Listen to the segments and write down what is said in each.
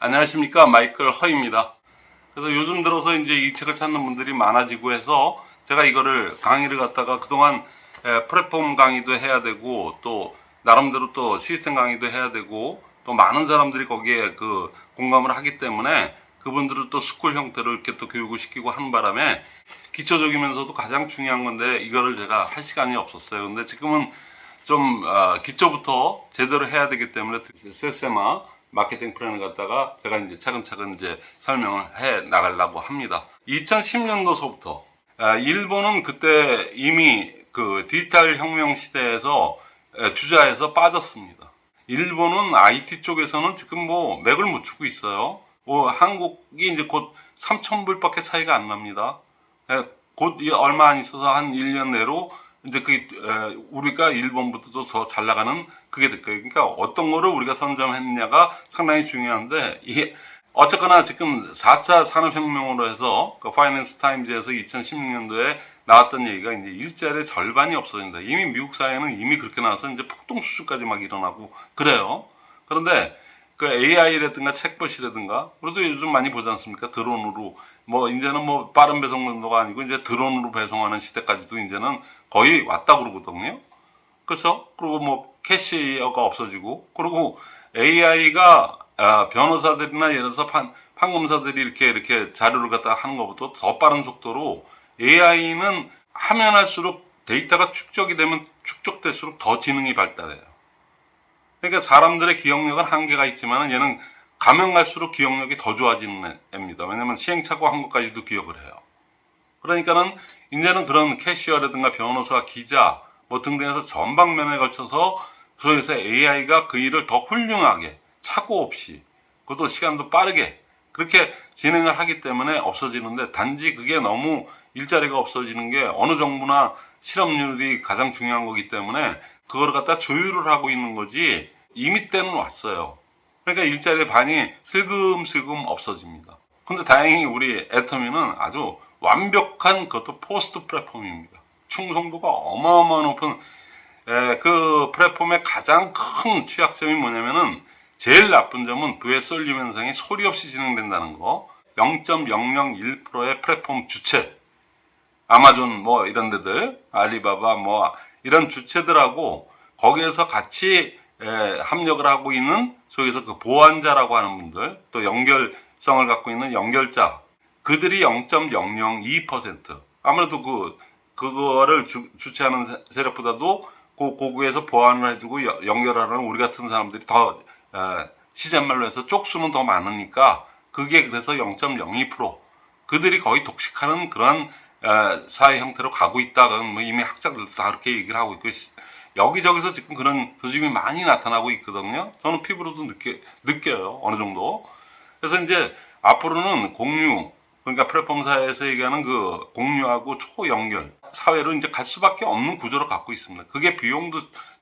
안녕하십니까, 마이클 허입니다. 그래서 요즘 들어서 이제 이 책을 찾는 분들이 많아지고 해서 제가 이거를 강의를 갖다가 그동안 플랫폼 강의도 해야 되고 또 나름대로 또 시스템 강의도 해야 되고 또 많은 사람들이 거기에 그 공감을 하기 때문에 그분들을 또 스쿨 형태로 이렇게 또 교육을 시키고 하는 바람에 기초적이면서도 가장 중요한 건데 이거를 제가 할 시간이 없었어요. 근데 지금은 좀 기초부터 제대로 해야 되기 때문에 세세마 마케팅 플랜을 갖다가 제가 이제 차근차근 이제 설명을 해 나가려고 합니다. 2010년도서부터 일본은 그때 이미 그 디지털 혁명 시대에서 주자에서 빠졌습니다. 일본은 IT 쪽에서는 지금 뭐 맥을 못 추고 있어요. 뭐 한국이 이제 곧 3,000불밖에 차이가 안 납니다. 곧 얼마 안 있어서 한 1년 내로 이제 우리가 일본보다도 더 잘 나가는 그게 될 거예요. 그러니까 어떤 거를 우리가 선점했느냐가 상당히 중요한데, 이게 어쨌거나 지금 4차 산업혁명으로 해서 그 파이낸스 타임즈에서 2016년도에 나왔던 얘기가 이제 일자리의 절반이 없어진다. 이미 미국 사회는 이미 그렇게 나와서 이제 폭동 수준까지 막 일어나고 그래요. 그런데 그 AI라든가 챗봇이라든가, 그래도 요즘 많이 보지 않습니까? 드론으로, 뭐, 이제는 뭐, 빠른 배송 정도가 아니고, 이제 드론으로 배송하는 시대까지도 이제는 거의 왔다 그러거든요? 그렇죠? 그리고 뭐, 캐시어가 없어지고, 그리고 AI가, 변호사들이나 예를 들어서 판검사들이 이렇게 자료를 갖다가 하는 것보다 더 빠른 속도로 AI는 하면 할수록 데이터가 축적될수록 더 지능이 발달해요. 그러니까 사람들의 기억력은 한계가 있지만 얘는 가면 갈수록 기억력이 더 좋아지는 애입니다. 왜냐면 시행착오 한 것까지도 기억을 해요. 그러니까는 이제는 그런 캐시어라든가 변호사, 기자 뭐 등등해서 전방면에 걸쳐서 소위에서 AI가 그 일을 더 훌륭하게 착오 없이 그것도 시간도 빠르게 그렇게 진행을 하기 때문에 없어지는데, 단지 그게 너무 일자리가 없어지는 게 어느 정부나 실업률이 가장 중요한 거기 때문에 그걸 갖다 조율을 하고 있는 거지 이미 때는 왔어요. 그러니까 일자리의 반이 슬금슬금 없어집니다. 근데 다행히 우리 애터미는 아주 완벽한 그것도 포스트 플랫폼입니다. 충성도가 어마어마한 높은 그 플랫폼의 가장 큰 취약점이 뭐냐면은, 제일 나쁜 점은 부의 쏠림 현상이 소리 없이 진행된다는 거. 0.001%의 플랫폼 주체, 아마존 뭐 이런 데들, 알리바바 뭐 이런 주체들하고 거기에서 같이 합력을 하고 있는 속에서 그 보안자라고 하는 분들, 또 연결성을 갖고 있는 연결자, 그들이 0.002%, 아무래도 그거를 주체하는 세력보다도 그 고구에서 보안을 해주고 연결하는 우리 같은 사람들이 더 시쳇말로 해서 쪽수는 더 많으니까 그게 그래서 0.02%, 그들이 거의 독식하는 그런 사회 형태로 가고 있다. 뭐 이미 학자들도 다 그렇게 얘기를 하고 있고, 여기저기서 지금 그런 조짐이 많이 나타나고 있거든요. 저는 피부로도 느껴요. 어느 정도. 그래서 이제 앞으로는 공유, 그러니까 플랫폼 사회에서 얘기하는 그 공유하고 초연결 사회로 이제 갈 수밖에 없는 구조를 갖고 있습니다. 그게 비용도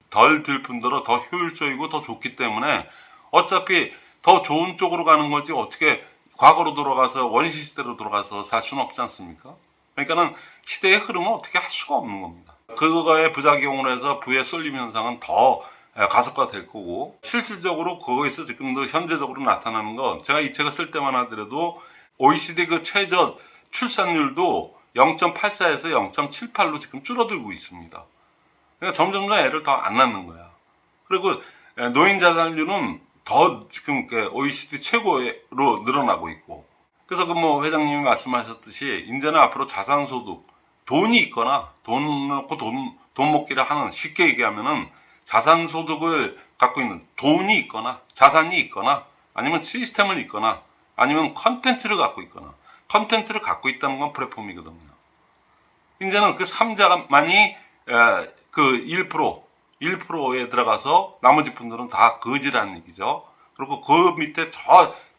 덜 들 뿐더러 더 효율적이고 더 좋기 때문에 어차피 더 좋은 쪽으로 가는 거지 어떻게 과거로 돌아가서 원시 시대로 돌아가서 살 수는 없지 않습니까? 그러니까는 시대의 흐름은 어떻게 할 수가 없는 겁니다. 그거에 부작용으로 해서 부의 쏠림 현상은 더 가속화될 거고, 실질적으로 거기서 지금도 현재적으로 나타나는 건, 제가 이 책을 쓸 때만 하더라도 OECD 그 최저 출산율도 0.84에서 0.78로 지금 줄어들고 있습니다. 그러니까 점점 애를 더 안 낳는 거야. 그리고 노인 자살률은 더 지금 OECD 최고로 늘어나고 있고, 그래서 그 뭐 회장님이 말씀하셨듯이 이제는 앞으로 자산소득, 돈이 있거나 돈 넣고 돈 먹기를 하는, 쉽게 얘기하면은 자산소득을 갖고 있는, 돈이 있거나 자산이 있거나 아니면 시스템을 있거나 아니면 컨텐츠를 갖고 있거나, 컨텐츠를 갖고 있다는 건 플랫폼이거든요. 이제는 그 3자만이 그 1%에 들어가서 나머지 분들은 다 거지라는 얘기죠. 그리고 그 밑에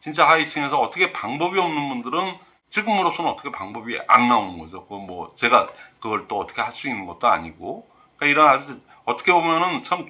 진짜 하위층에서 어떻게 방법이 없는 분들은 지금으로서는 어떻게 방법이 안 나오는 거죠. 뭐 제가 그걸 또 어떻게 할 수 있는 것도 아니고, 그러니까 이런 아주 어떻게 보면은 참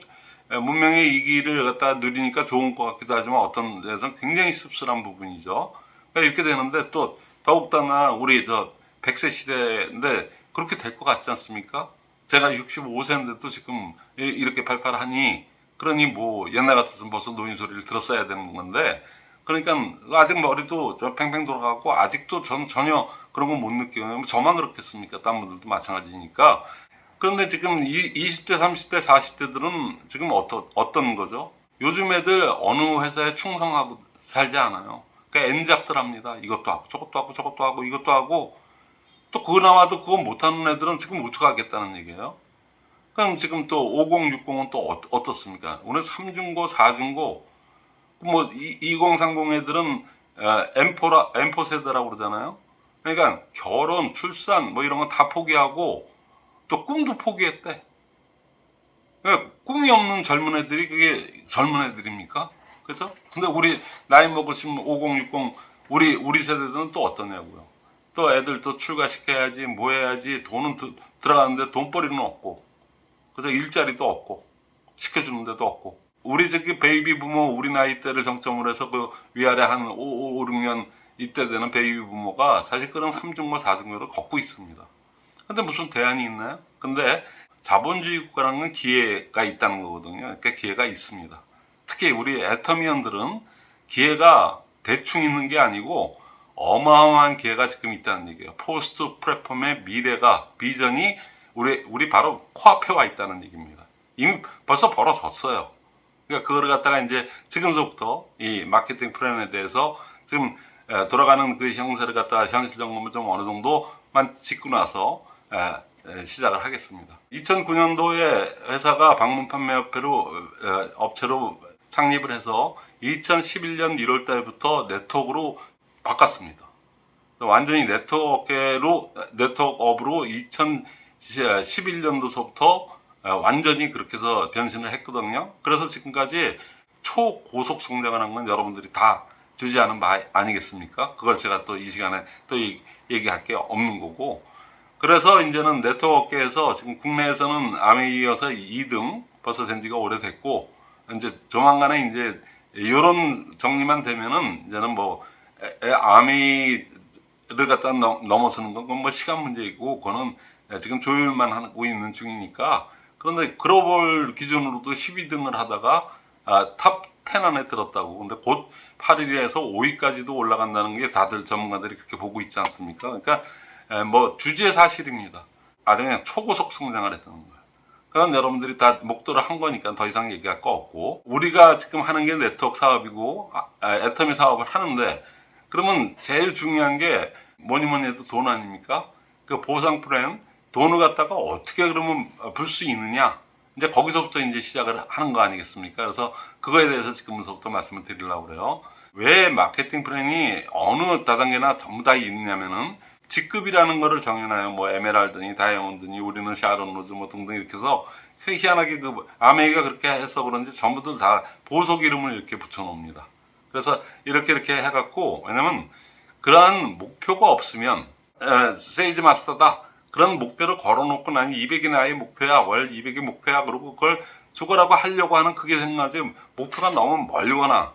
문명의 이기를 갖다 누리니까 좋은 것 같기도 하지만 어떤 데서는 굉장히 씁쓸한 부분이죠. 그러니까 이렇게 되는데 또 더욱다나 우리 100세 시대인데 그렇게 될 것 같지 않습니까? 제가 65세인데도 지금 이렇게 팔팔하니, 그러니 뭐 옛날 같았으면 벌써 노인 소리를 들었어야 되는 건데, 그러니까 아직 머리도 좀 팽팽 돌아가고 아직도 전혀 그런 거 못 느껴요. 저만 그렇겠습니까? 딴 분들도 마찬가지니까. 그런데 지금 20대, 30대, 40대들은 지금 어떤 거죠? 요즘 애들 어느 회사에 충성하고 살지 않아요. 그러니까 N잡들 합니다. 이것도 하고 저것도 하고 저것도 하고 이것도 하고 또 그거 나와도 그거 못하는 애들은 지금 어떻게 하겠다는 얘기예요? 그럼 지금 또 5060은 또 어떻습니까? 오늘 3중고, 4중고, 뭐 2030 애들은 M4 세대라고 그러잖아요. 그러니까 결혼, 출산 뭐 이런 거 다 포기하고 또 꿈도 포기했대. 그러니까 꿈이 없는 젊은 애들이 그게 젊은 애들입니까? 그죠? 근데 우리 나이 먹으신 5060 우리 세대들은 또 어떠냐고요. 또 애들 또 출가시켜야지 뭐 해야지 돈은 들어가는데 돈벌이는 없고 그래서 일자리도 없고 시켜주는 데도 없고 우리 저기 베이비 부모 우리 나이 때를 정점으로 해서 그 위아래 한 5, 6년 이때 되는 베이비 부모가 사실 그런 3중고 4중고를 걷고 있습니다. 근데 무슨 대안이 있나요? 근데 자본주의 국가라는 건 기회가 있다는 거거든요. 그러니까 기회가 있습니다. 특히 우리 애터미언들은 기회가 대충 있는 게 아니고 어마어마한 기회가 지금 있다는 얘기예요. 포스트 플랫폼의 미래가 비전이 우리 바로 코앞에 와 있다는 얘기입니다. 이미 벌써 벌어졌어요. 그러니까 그거를 갖다가 이제 지금서부터 이 마케팅 플랜에 대해서 지금 돌아가는 그 형세를 갖다가 현실 점검을 좀 어느 정도만 짓고 나서 시작을 하겠습니다. 2009년도에 회사가 방문 판매협회로 업체로 창립을 해서 2011년 1월 달부터 네트워크로 바꿨습니다. 완전히 네트워크업으로 2011년도서부터 완전히 그렇게 해서 변신을 했거든요. 그래서 지금까지 초고속 성장을 한 건 여러분들이 다 주지하는 바 아니겠습니까? 그걸 제가 또 이 시간에 또 얘기할 게 없는 거고. 그래서 이제는 네트워크에서 지금 국내에서는 아메에 이어서 2등 벌써 된 지가 오래됐고, 이제 조만간에 이제 이런 정리만 되면은 이제는 뭐 아메를 갖다 넘어서는 건 뭐 시간 문제이고, 그거는 지금 조율만 하고 있는 중이니까. 그런데 글로벌 기준으로도 12등을 하다가 탑 10 안에 들었다고. 근데 곧 8위에서 5위까지도 올라간다는 게 다들 전문가들이 그렇게 보고 있지 않습니까? 그러니까 뭐 주지의 사실입니다. 아주 그냥 초고속 성장을 했다는 거예요. 그건 여러분들이 다 목도를 한 거니까 더 이상 얘기할 거 없고, 우리가 지금 하는 게 네트워크 사업이고 애터미 사업을 하는데, 그러면 제일 중요한 게 뭐니 해도 돈 아닙니까? 그 보상 플랜, 돈을 갖다가 어떻게 그러면 벌 수 있느냐? 이제 거기서부터 이제 시작을 하는 거 아니겠습니까? 그래서 그거에 대해서 지금부터 말씀을 드리려고 그래요. 왜 마케팅 플랜이 어느 다단계나 전부 다 있냐면은, 직급이라는 거를 정해놔요. 뭐 에메랄드니 다이아몬드니 우리는 샤론 로즈 뭐 등등 이렇게 해서, 희한하게 그 아메이가 그렇게 해서 그런지 전부들 다 보석 이름을 이렇게 붙여놓습니다. 그래서 이렇게 해갖고, 왜냐면 그러한 목표가 없으면 세일즈 마스터다 그런 목표를 걸어놓고 난 200이 나의 목표야, 월 200이 목표야, 그러고 그걸 죽어라고 하려고 하는 그게 생각하지, 목표가 너무 멀거나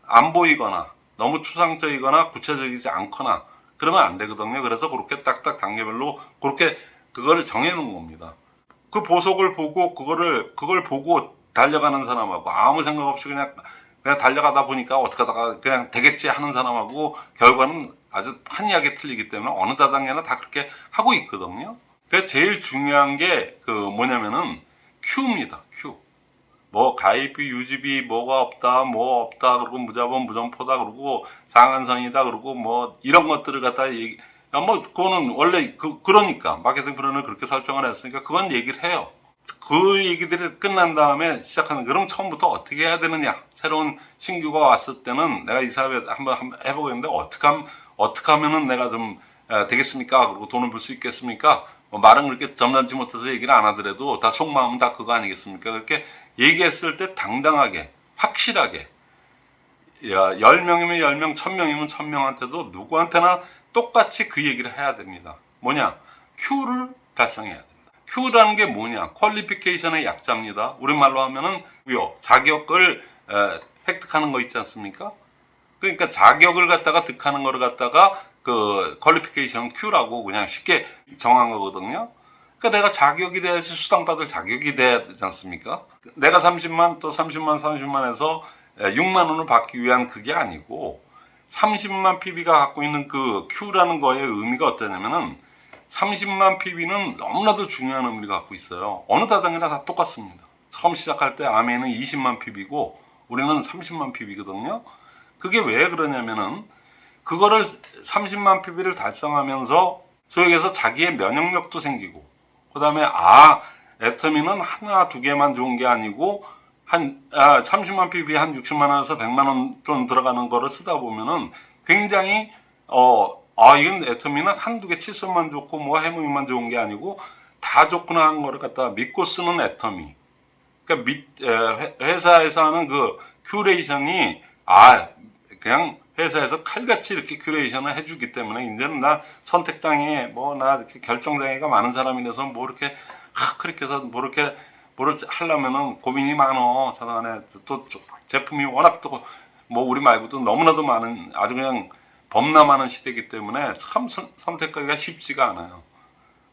안 보이거나 너무 추상적이거나 구체적이지 않거나 그러면 안 되거든요. 그래서 그렇게 딱딱 단계별로 그렇게 그걸 정해놓은 겁니다. 그 보석을 보고 그걸 보고 달려가는 사람하고 아무 생각 없이 그냥 달려가다 보니까 어떻게 하다가 그냥 되겠지 하는 사람하고 결과는 아주 판이하게 틀리기 때문에 어느 다단계나 다 그렇게 하고 있거든요. 그래서 제일 중요한 게 그 뭐냐면은 Q입니다. Q. 뭐 가입비, 유지비 뭐가 없다, 뭐 없다, 그리고 무자본, 무점포다, 그러고 상한선이다, 그러고 뭐 이런 것들을 갖다 뭐 그거는 원래 그러니까 마케팅 플랜을 그렇게 설정을 했으니까 그건 얘기를 해요. 그 얘기들이 끝난 다음에 시작하는, 그럼 처음부터 어떻게 해야 되느냐? 새로운 신규가 왔을 때는 내가 이 사업에 한번 해보겠는데 어떻게 하면은 내가 좀 되겠습니까? 그리고 돈을 벌 수 있겠습니까? 뭐 말은 그렇게 점잖지 못해서 얘기를 안 하더라도 다 속마음은 다 그거 아니겠습니까? 그렇게 얘기했을 때 당당하게, 확실하게, 10명이면 10명, 1000명이면 1000명한테도 누구한테나 똑같이 그 얘기를 해야 됩니다. 뭐냐? Q를 달성해야 됩니다. Q라는 게 뭐냐? 퀄리피케이션의 약자입니다. 우리말로 하면은 자격을 획득하는 거 있지 않습니까? 그러니까 자격을 갖다가 득하는 거를 갖다가 그 퀄리피케이션 Q라고 그냥 쉽게 정한 거거든요. 그러니까 내가 자격이 돼야지 수당받을 자격이 돼야 되지 않습니까? 내가 30만 또 30만 30만 해서 6만 원을 받기 위한 그게 아니고 30만 PB가 갖고 있는 그 Q라는 거의 의미가 어떠냐면은 30만 PB는 너무나도 중요한 의미를 갖고 있어요. 어느 다단계나 다 똑같습니다. 처음 시작할 때 아메는 20만 PB고 우리는 30만 PB거든요. 그게 왜 그러냐면은 그거를 30만 PB를 달성하면서 소위 얘기해서 자기의 면역력도 생기고 그 다음에 애터미는 하나 두 개만 좋은 게 아니고 30만 PB 한 60만 원에서 100만 원 돈 들어가는 거를 쓰다 보면은 굉장히 이건 애터미는 한두 개 칫솔만 좋고 뭐 해무이만 좋은 게 아니고 다 좋구나 하는 거를 갖다 믿고 쓰는 애터미. 그러니까 회사에서 하는 그 큐레이션이 그냥 회사에서 칼같이 이렇게 큐레이션을 해주기 때문에 이제는 나 선택장애 나 이렇게 결정장애가 많은 사람이라서 뭐 이렇게 그렇게 해서 뭐 이렇게 뭐를 하려면은 고민이 많어. 저간에 또 제품이 워낙 또 뭐 우리 말고도 너무나도 많은 아주 그냥 범람하는 시대이기 때문에 참 선택하기가 쉽지가 않아요.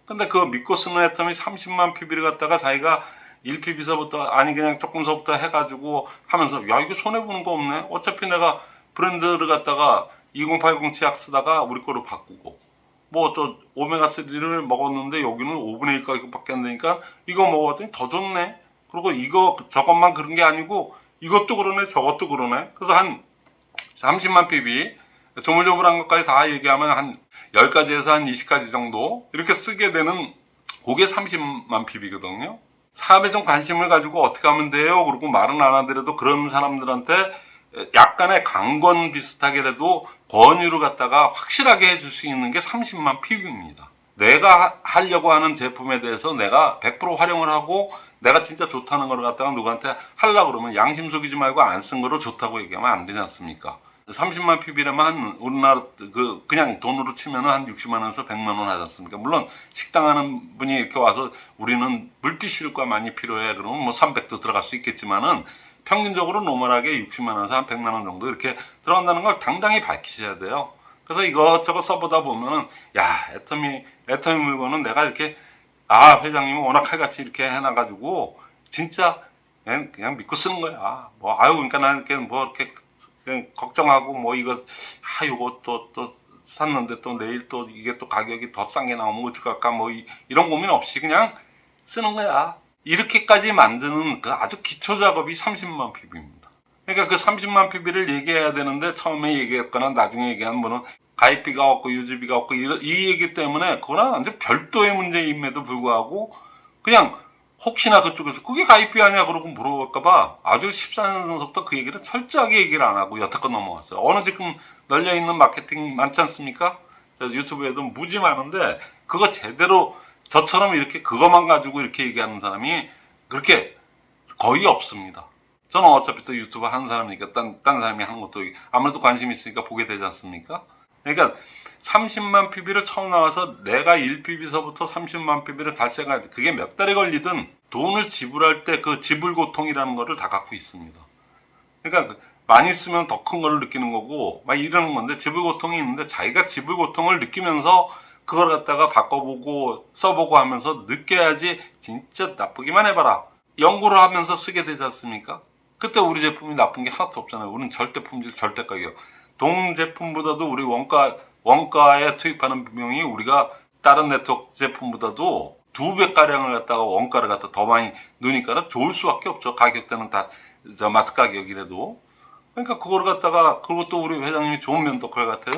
근데 그 믿고 쓰는 애터미 30만 PB를 갖다가 자기가 1PB서부터 그냥 조금서부터 해가지고 하면서 야 이거 손해보는 거 없네. 어차피 내가 브랜드를 갖다가 2080 치약 쓰다가 우리 거로 바꾸고 뭐 또 오메가3를 먹었는데 여기는 5분의 1 가격밖에 안 되니까 이거 먹어봤더니 더 좋네. 그리고 저것만 그런 게 아니고 이것도 그러네 저것도 그러네. 그래서 한 30만 PB 조물조물한 것까지 다 얘기하면 한 10가지에서 한 20가지 정도 이렇게 쓰게 되는 그게 30만 PB거든요. 사업에 좀 관심을 가지고 어떻게 하면 돼요? 그리고 말은 안 하더라도 그런 사람들한테 약간의 강권 비슷하게라도 권유를 갖다가 확실하게 해줄 수 있는 게 30만 PB입니다. 내가 하려고 하는 제품에 대해서 내가 100% 활용을 하고 내가 진짜 좋다는 걸 갖다가 누구한테 하려고 그러면 양심 속이지 말고 안 쓴 거로 좋다고 얘기하면 안 되지 않습니까? 30만 PB라면 우리나라 그냥 돈으로 치면은 한 60만 원에서 100만 원 하지 않습니까? 물론 식당 하는 분이 이렇게 와서 우리는 물티슈가 많이 필요해. 그러면 뭐 300도 들어갈 수 있겠지만은 평균적으로 노멀하게 60만 원에서 한 100만 원 정도 이렇게 들어간다는 걸 당당히 밝히셔야 돼요. 그래서 이것저것 써보다 보면은 애터미 물건은 내가 이렇게 회장님이 워낙 칼같이 이렇게 해놔가지고 진짜 그냥 믿고 쓰는 거야. 그러니까 나는 이렇게 이렇게 그냥 걱정하고 요거 또 샀는데 또 내일 또 이게 또 가격이 더 싼 게 나오면 어떡할까 이런 고민 없이 그냥 쓰는 거야. 이렇게까지 만드는 그 아주 기초 작업이 30만 PB입니다. 그러니까 그 30만 PB를 얘기해야 되는데 처음에 얘기했거나 나중에 얘기한 분은 가입비가 없고 유지비가 없고 이 얘기 때문에 그거는 완전 별도의 문제임에도 불구하고 그냥 혹시나 그쪽에서 그게 가입비 아니야 그러고 물어볼까봐 아주 14년전부터 그 얘기를 철저하게 얘기를 안 하고 여태껏 넘어갔어요. 어느 지금 널려있는 마케팅 많지 않습니까? 유튜브에도 무지 많은데 그거 제대로 저처럼 이렇게 그것만 가지고 이렇게 얘기하는 사람이 그렇게 거의 없습니다. 저는 어차피 또 유튜브 하는 사람이니까 딴 사람이 하는 것도 아무래도 관심 있으니까 보게 되지 않습니까? 그러니까 30만 PB를 처음 나와서 내가 1PB서부터 30만 PB를 달성할 때 그게 몇 달이 걸리든 돈을 지불할 때 그 지불 고통이라는 거를 다 갖고 있습니다. 그러니까 많이 쓰면 더 큰 걸 느끼는 거고 이러는 건데 지불 고통이 있는데 자기가 지불 고통을 느끼면서 그걸 갖다가 바꿔보고 써보고 하면서 느껴야지 진짜 나쁘기만 해봐라. 연구를 하면서 쓰게 되지 않습니까? 그때 우리 제품이 나쁜 게 하나도 없잖아요. 우리는 절대 품질, 절대 가격. 동 제품보다도 우리 원가에 투입하는 비용이 우리가 다른 네트워크 제품보다도 2배가량을 갖다가 원가를 갖다 더 많이 넣으니까 좋을 수밖에 없죠. 가격대는 다 마트 가격이라도. 그러니까 그걸 갖다가 그리고 또 우리 회장님이 좋은 면도칼 같아요.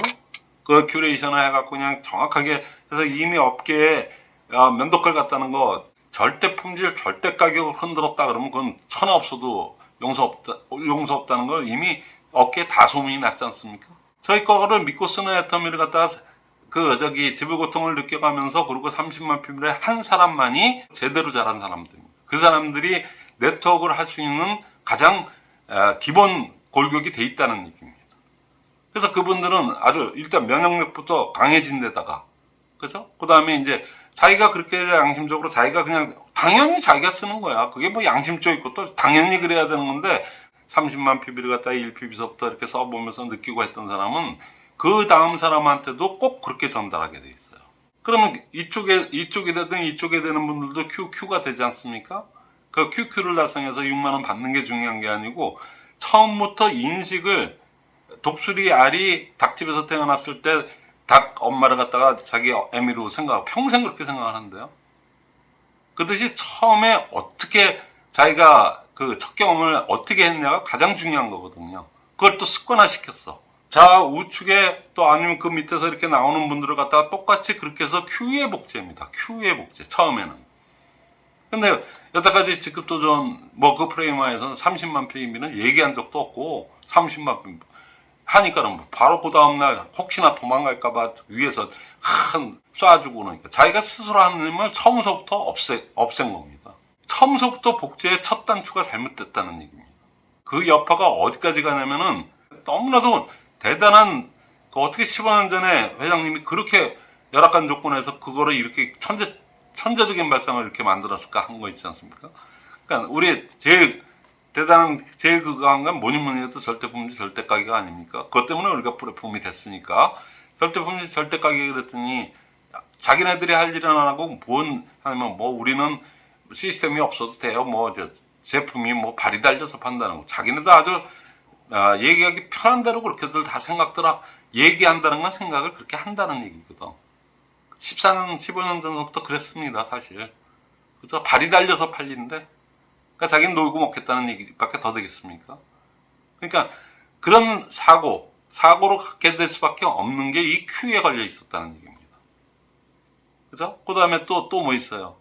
그 큐레이션을 해갖고 그냥 정확하게 해서 이미 업계에 면도칼 같다는 거 절대 품질, 절대 가격을 흔들었다 그러면 그건 천하 없어도 용서 없다는 걸 이미 업계에 다 소문이 났지 않습니까? 저희 거를 믿고 쓰는 애터미를 갖다가 지불 고통을 느껴가면서 그리고 30만 PB를 한 사람만이 제대로 잘한 사람들입니다. 그 사람들이 네트워크를 할 수 있는 가장 기본 골격이 돼 있다는 얘기입니다. 그래서 그분들은 아주 일단 면역력부터 강해진 데다가 그죠? 그 다음에 이제 자기가 그렇게 양심적으로 자기가 그냥 당연히 자기가 쓰는 거야. 그게 뭐 양심적 있고 또 당연히 그래야 되는 건데 30만 PB를 갖다 1PB서부터 이렇게 써보면서 느끼고 했던 사람은 그 다음 사람한테도 꼭 그렇게 전달하게 돼 있어요. 그러면 이쪽에 되든 이쪽에 되는 분들도 QQ가 되지 않습니까? 그 QQ를 달성해서 6만 원 받는 게 중요한 게 아니고 처음부터 인식을 독수리 알이 닭집에서 태어났을 때 닭 엄마를 갖다가 자기 애미로 생각하고 평생 그렇게 생각하는데요. 그듯이 처음에 어떻게 자기가 그 첫 경험을 어떻게 했냐가 가장 중요한 거거든요. 그걸 또 습관화시켰어. 좌우측에 또 아니면 그 밑에서 이렇게 나오는 분들을 갖다가 똑같이 그렇게 해서 큐의 복제입니다. 큐의 복제. 처음에는. 근데 여태까지 직급도전 그 프레임화에서는 30만 PB는 얘기한 적도 없고 30만 PB 하니까는 바로 그 다음날 혹시나 도망갈까봐 위에서 쏴주고 그러니까 자기가 스스로 하는 힘을 처음서부터 없앤 겁니다. 처음서부터 복제의 첫 단추가 잘못됐다는 얘기입니다. 그 여파가 어디까지 가냐면은 너무나도 대단한 어떻게 15년 전에 회장님이 그렇게 열악한 조건에서 그거를 이렇게 천재적인 발상을 이렇게 만들었을까 한 거 있지 않습니까? 그러니까 우리 제일 대단한 제일 그거한 건 뭐니 해도 절대품질 절대가격 아닙니까? 그것 때문에 우리가 플랫폼이 됐으니까 절대품질 절대가격을 했더니 자기네들이 할 일은 안 하고 하면 우리는 시스템이 없어도 돼요. 제품이 발이 달려서 판다는 거. 자기네도 아주 얘기하기 편한 대로 그렇게들 다 생각들아 얘기한다는 건 생각을 그렇게 한다는 얘기거든. 14년, 15년 전부터 그랬습니다, 사실. 그래서 발이 달려서 팔린데, 그러니까 자기는 놀고 먹겠다는 얘기밖에 더 되겠습니까? 그러니까 그런 사고로 갖게 될 수밖에 없는 게 이 큐에 걸려 있었다는 얘기입니다. 그죠? 그 다음에 또 뭐 있어요?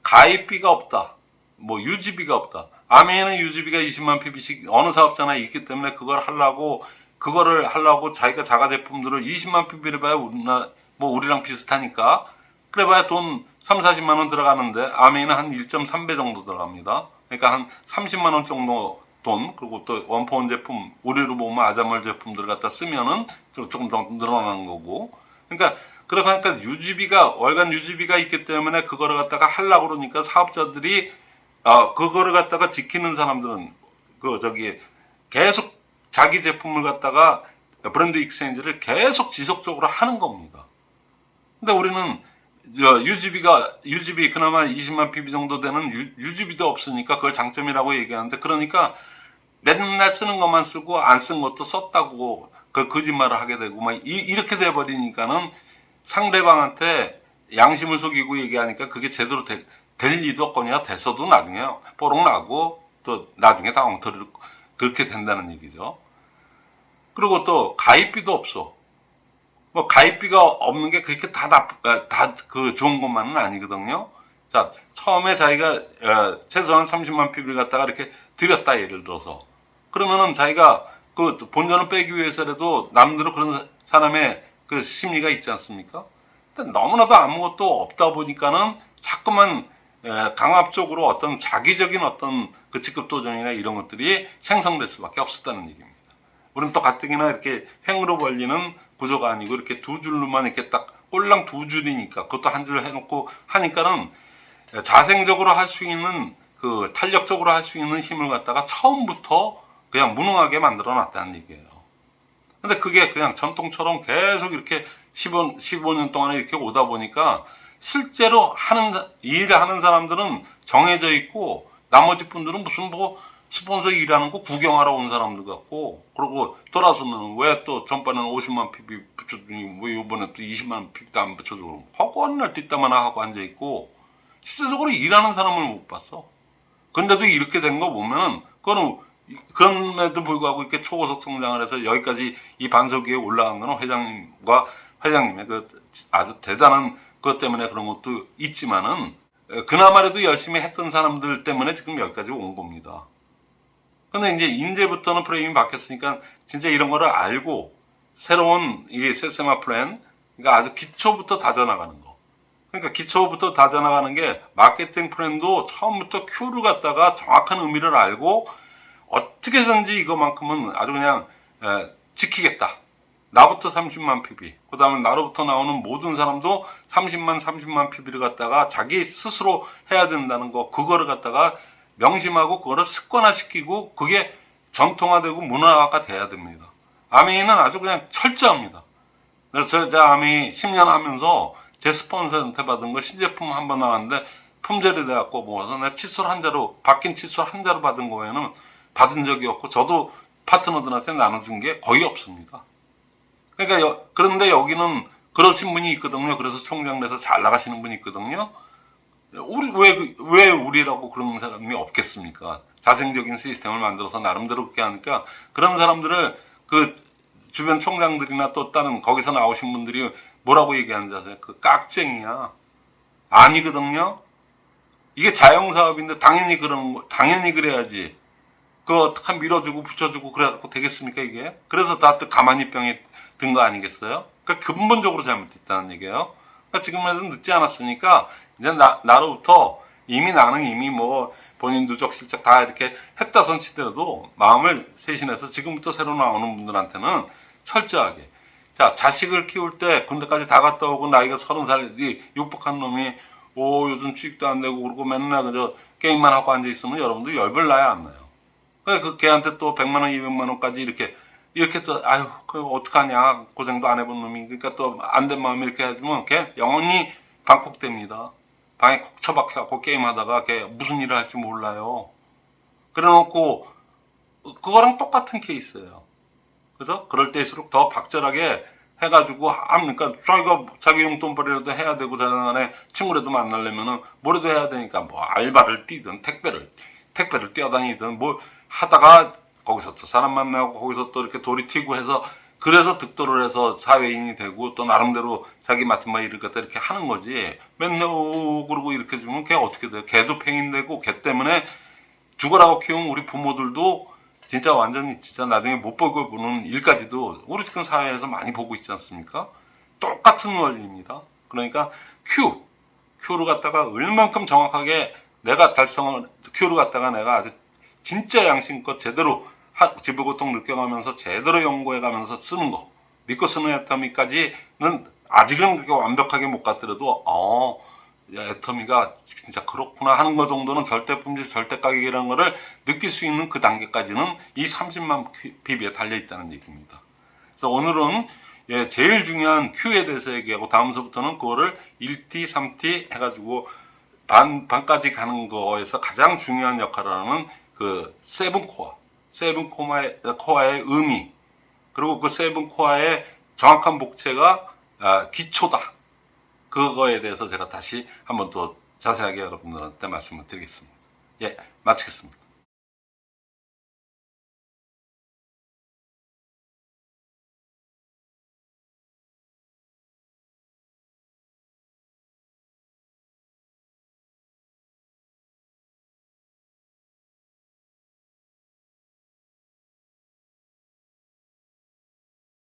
가입비가 없다. 유지비가 없다. 아메에는 유지비가 20만 PB씩 어느 사업자나 있기 때문에 그거를 하려고 자기가 자가 제품들을 20만 PB를 봐야 우리랑 비슷하니까 그래봐야 돈 3, 40만 원 들어가는데 아메이는 한 1.3배 정도 들어갑니다. 그러니까 한 30만 원 정도 돈, 그리고 또 원포원 제품, 우리로 보면 아자몰 제품들 갖다 쓰면은 조금 더 늘어나는 거고. 그러니까 월간 유지비가 있기 때문에 그거를 갖다가 하려고 그러니까 사업자들이 그거를 갖다가 지키는 사람들은 계속 자기 제품을 갖다가 브랜드 익스체인지를 계속 지속적으로 하는 겁니다. 근데 우리는 유지비 그나마 20만 PB 정도 되는 유지비도 없으니까 그걸 장점이라고 얘기하는데, 그러니까 맨날 쓰는 것만 쓰고 안 쓴 것도 썼다고 거짓말을 하게 되고 이렇게 돼버리니까는 상대방한테 양심을 속이고 얘기하니까 그게 제대로 될 리도 없거냐, 됐어도 나중에 뽀록 나고 또 나중에 다 엉터리로 그렇게 된다는 얘기죠. 그리고 또 가입비도 없어. 가입비가 없는 게 그렇게 다 좋은 것만은 아니거든요. 자, 처음에 자기가 최소한 30만 PB를 갖다가 이렇게 들였다, 예를 들어서. 그러면은 자기가 그 본전을 빼기 위해서라도 남들은 그런 사람의 그 심리가 있지 않습니까? 근데 너무나도 아무것도 없다 보니까는 자꾸만 강압적으로 어떤 자기적인 어떤 그 직급도전이나 이런 것들이 생성될 수밖에 없었다는 얘기입니다. 우리는 또 가뜩이나 이렇게 횡으로 벌리는 구조가 아니고 이렇게 두 줄로만 이렇게 딱 꼴랑 두 줄이니까 그것도 한 줄 해놓고 하니까는 자생적으로 할 수 있는 탄력적으로 할 수 있는 힘을 갖다가 처음부터 그냥 무능하게 만들어 놨다는 얘기예요. 근데 그게 그냥 전통처럼 계속 이렇게 15년 동안에 이렇게 오다 보니까 실제로 일을 하는 사람들은 정해져 있고 나머지 분들은 무슨 스폰서 일하는 거 구경하러 온 사람들 같고, 그리고 돌아서면 왜 또 전반에는 50만 PB 붙여주니 왜 이번에 또 20만 PB도 안 붙여주고 허구한 뒷담화나 하고 앉아있고 실질적으로 일하는 사람을 못 봤어. 근데도 이렇게 된 거 보면은 그럼에도 불구하고 이렇게 초고속 성장을 해서 여기까지 이 반석 위에 올라간 거는 회장님의 아주 대단한 그것 때문에 그런 것도 있지만은 그나마라도 열심히 했던 사람들 때문에 지금 여기까지 온 겁니다. 근데 이제부터는 프레임이 바뀌었으니까 진짜 이런 거를 알고 새로운 이 세세마 플랜, 그러니까 아주 기초부터 다져나가는 거. 그러니까 기초부터 다져나가는 게 마케팅 플랜도 처음부터 큐를 갖다가 정확한 의미를 알고 어떻게 해서든지 이거만큼은 아주 그냥 지키겠다. 나부터 30만 PB, 그 다음에 나로부터 나오는 모든 사람도 30만 PB를 갖다가 자기 스스로 해야 된다는 거, 그거를 갖다가 명심하고 그거를 습관화시키고 그게 전통화되고 문화화가 돼야 됩니다. 아메이는 아주 그냥 철저합니다. 그래서 제 아메이 10년 하면서 제 스폰서한테 받은 거 신제품 한 번 나왔는데 품절이 돼갖고 내가 칫솔 한 자루, 바뀐 칫솔 한 자루 받은 거에는 받은 적이 없고 저도 파트너들한테 나눠준 게 거의 없습니다. 그러니까 그런데 여기는 그러신 분이 있거든요. 그래서 총장 돼서 잘 나가시는 분이 있거든요. 왜 우리라고 그런 사람이 없겠습니까? 자생적인 시스템을 만들어서 나름대로 그렇게 하니까 그런 사람들을 그 주변 총장들이나 또 다른 거기서 나오신 분들이 뭐라고 얘기하는지 아세요? 그 깍쟁이야. 아니거든요. 이게 자영사업인데 당연히 그래야지. 그거 한 밀어주고 붙여주고 그래갖고 되겠습니까 이게? 그래서 다 가만히 병이 든 거 아니겠어요? 그러니까 근본적으로 잘못됐다는 얘기예요. 그러니까 지금에도 늦지 않았으니까 이제 나로부터 나는 이미 뭐 본인 누적 실적 다 이렇게 했다 손 치더라도 마음을 세신해서 지금부터 새로 나오는 분들한테는 철저하게 자 자식을 키울 때 군대까지 다 갔다 오고 나이가 30살이 육박한 놈이 요즘 취직도 안 되고 그러고 맨날 그저 게임만 하고 앉아 있으면 여러분들 열불 나야 안 나요. 그 걔한테 또 100만 원, 200만 원까지 이렇게 또 아유 그 어떡하냐 고생도 안 해본 놈이 그러니까 또 안 된 마음에 이렇게 해주면 걔 영원히 방콕됩니다. 방에 콕 처박혀갖고 게임하다가 걔 무슨 일을 할지 몰라요. 그래놓고 그거랑 똑같은 케이스예요. 그래서 그럴 때일수록 더 박절하게 해가지고 합니까? 자기가 자기 용돈벌이라도 해야 되고 자기네 친구라도 만나려면은 뭐라도 해야 되니까 뭐 알바를 뛰든 택배를 뛰어다니든 뭐 하다가 거기서 또 사람 만나고 거기서 또 이렇게 돌이 튀고 해서 그래서 득도를 해서 사회인이 되고 또 나름대로 자기 맡은 바 일을 갖다 이렇게 하는 거지. 맨날 그러고 이렇게 주면 걔 어떻게 돼요? 걔도 팽인되고 걔 때문에 죽어라고 키운 우리 부모들도 진짜 완전히 진짜 나중에 못 보고 보는 일까지도 우리 지금 사회에서 많이 보고 있지 않습니까? 똑같은 원리입니다. 그러니까 Q를 갖다가 얼만큼 정확하게 내가 Q를 갖다가 내가 아주 진짜 양심껏 제대로 지불고통 느껴가면서 제대로 연구해가면서 쓰는 거 믿고 쓰는 애터미까지는 아직은 그렇게 완벽하게 못 갔더라도 애터미가 진짜 그렇구나 하는 거 정도는 절대품질 절대가격이라는 거를 느낄 수 있는 그 단계까지는 이 30만 PB에 달려있다는 얘기입니다. 그래서 오늘은 제일 중요한 Q에 대해서 얘기하고 다음서부터는 그거를 1T, 3T 해가지고 반까지 가는 거에서 가장 중요한 역할을 하는 그 세븐 코어의 의미 그리고 그 세븐 코어의 정확한 복체가 기초다. 그거에 대해서 제가 다시 한번 또 자세하게 여러분들한테 말씀을 드리겠습니다. 마치겠습니다.